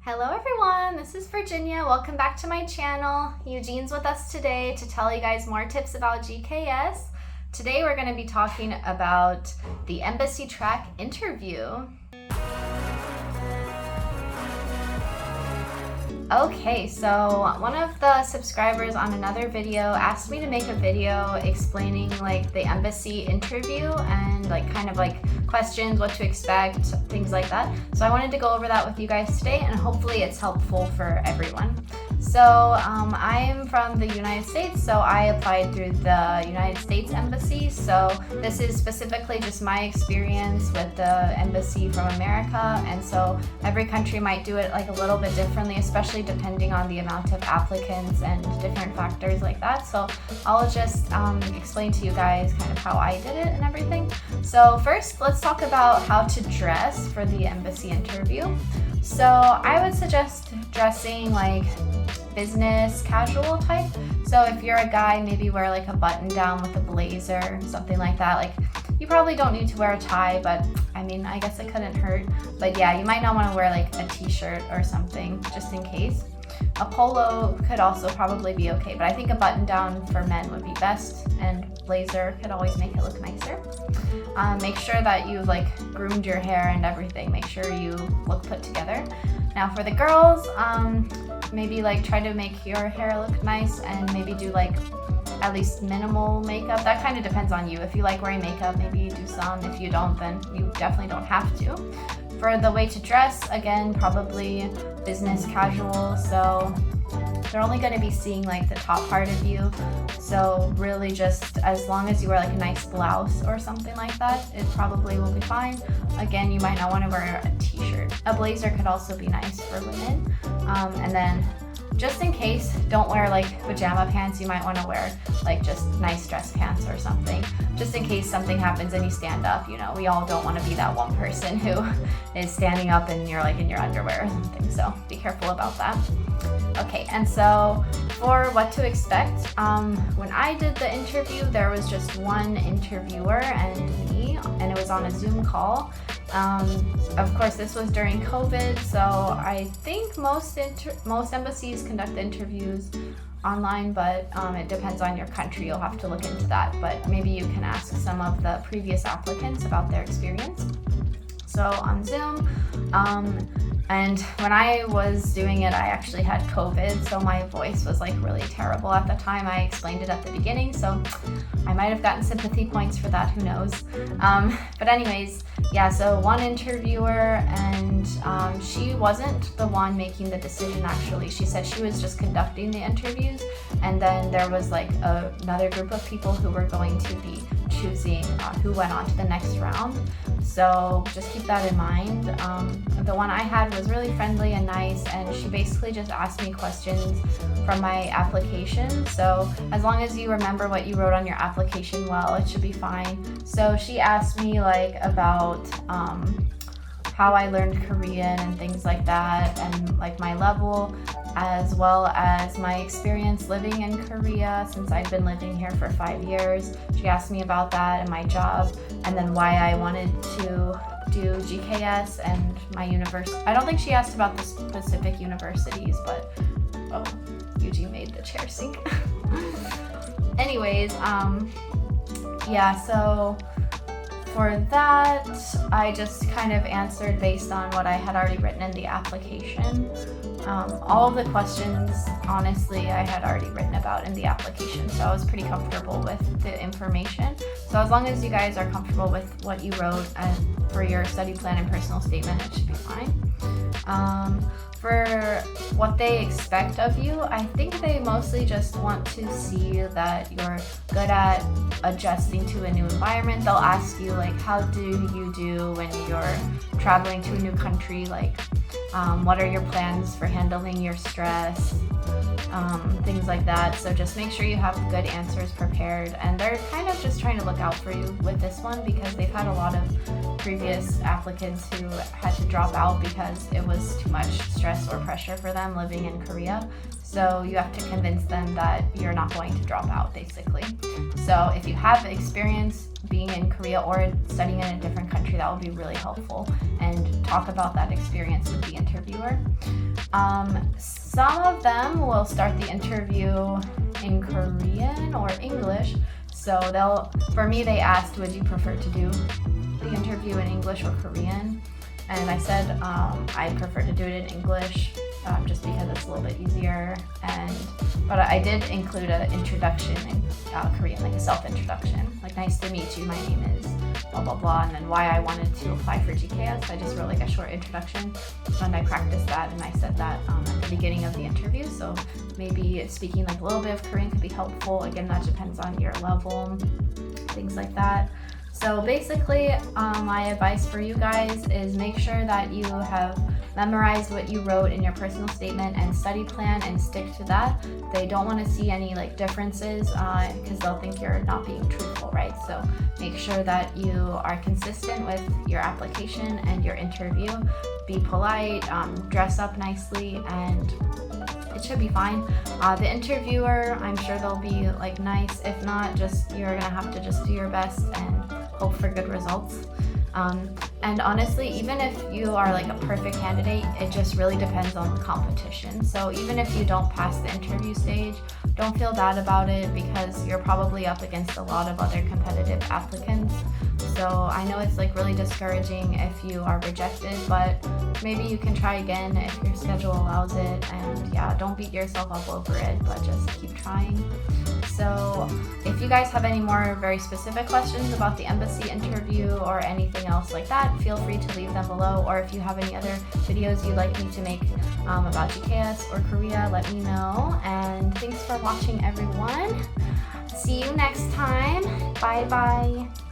Hello everyone, this is Virginia. Welcome back to my channel. Eugene's with us today to tell you guys more tips about GKS. Today we're going to be talking about the embassy track interview. Okay, so one of the subscribers on another video asked me to make a video explaining like the embassy interview and kind of questions, what to expect, things like that. So I wanted to go over that with you guys today, and hopefully it's helpful for everyone. So I'm from the United States, so I applied through the United States Embassy. So this is specifically just my experience with the embassy from America, and so every country might do it a little bit differently, especially depending on the amount of applicants and different factors like that. So I'll just explain to you guys kind of how I did it and everything. So first, let's talk about how to dress for the embassy interview. So I would suggest dressing business casual type. So if you're a guy, maybe wear a button down with a blazer, something like that. You probably don't need to wear a tie, but I mean, I guess it couldn't hurt. But yeah, you might not want to wear a t-shirt or something just in case. A polo could also probably be okay, but I think a button down for men would be best, and blazer could always make it look nicer. Make sure that you've groomed your hair and everything. Make sure you look put together. Now for the girls, maybe try to make your hair look nice and maybe do at least minimal makeup. That kind of depends on you. If you like wearing makeup, maybe do some. If you don't, then you definitely don't have to. For the way to dress, again, probably business casual. So they're only going to be seeing the top part of you. So really just as long as you wear a nice blouse or something like that, it probably will be fine. Again, you might not want to wear a t-shirt. A blazer could also be nice for women. And then just in case, don't wear pajama pants. You might want to wear just nice dress pants or something, just in case something happens and you stand up. We all don't want to be that one person who is standing up and you're in your underwear or something, so be careful about that. Okay, and so for what to expect, when I did the interview, there was just one interviewer and me, and it was on a Zoom call. Of course, this was during COVID, so I think most embassies conduct interviews online, but it depends on your country. You'll have to look into that, but maybe you can ask some of the previous applicants about their experience. So on Zoom, and when I was doing it, I actually had COVID, so my voice was really terrible at the time. I explained it at the beginning, so I might have gotten sympathy points for that, who knows. But anyways, yeah, so one interviewer, and she wasn't the one making the decision actually. She said she was just conducting the interviews, and then there was another group of people who were going to be choosing who went on to the next round. So just keep that in mind. The one I had was really friendly and nice, and she basically just asked me questions from my application. So as long as you remember what you wrote on your application well, it should be fine. So she asked me about how I learned Korean and things like that, and my level, as well as my experience living in Korea since I've been living here for 5 years. She asked me about that and my job, and then why I wanted to do GKS and my university. I don't think she asked about the specific universities, but oh, Eugene made the chair sink. Anyways, yeah, so for that, I just kind of answered based on what I had already written in the application. All of the questions, honestly, I had already written about in the application, so I was pretty comfortable with the information. So as long as you guys are comfortable with what you wrote for your study plan and personal statement, it should be fine. For what they expect of you, I think they mostly just want to see that you're good at adjusting to a new environment. They'll ask you how do you do when you're traveling to a new country, what are your plans for handling your stress, things like that. So just make sure you have good answers prepared, and they're kind of just trying to look out for you with this one because they've had a lot of previous applicants who had to drop out because it was too much stress or pressure for them living in Korea. So you have to convince them that you're not going to drop out, basically. So if you have experience being in Korea or studying in a different country, that would be really helpful, and talk about that experience with the interviewer. Some of them will start the interview in Korean or English. So for me, they asked, would you prefer to do the interview in English or Korean? And I said I prefer to do it in English, just because it's a little bit easier. But I did include an introduction in Korean, like a self-introduction, like nice to meet you, my name is blah blah blah, and then why I wanted to apply for GKS. I just wrote like a short introduction, and I practiced that, and I said that at the beginning of the interview. So maybe speaking like a little bit of Korean could be helpful. Again, that depends on your level, things like that. So basically, my advice for you guys is make sure that you have memorized what you wrote in your personal statement and study plan and stick to that. They don't want to see any like differences because they'll think you're not being truthful, right? So make sure that you are consistent with your application and your interview. Be polite, dress up nicely, and it should be fine. The interviewer, I'm sure they'll be like nice. If not, you're gonna have to just do your best and hope for good results. And honestly, even if you are like a perfect candidate, it just really depends on the competition. So even if you don't pass the interview stage, don't feel bad about it, because you're probably up against a lot of other competitive applicants. So I know it's like really discouraging if you are rejected, but maybe you can try again if your schedule allows it. And yeah, don't beat yourself up over it, but just keep trying. So if you guys have any more very specific questions about the embassy interview or anything else like that, feel free to leave them below. Or if you have any other videos you'd like me to make about GKS or Korea, let me know. And thanks for watching, everyone. See you next time. Bye bye.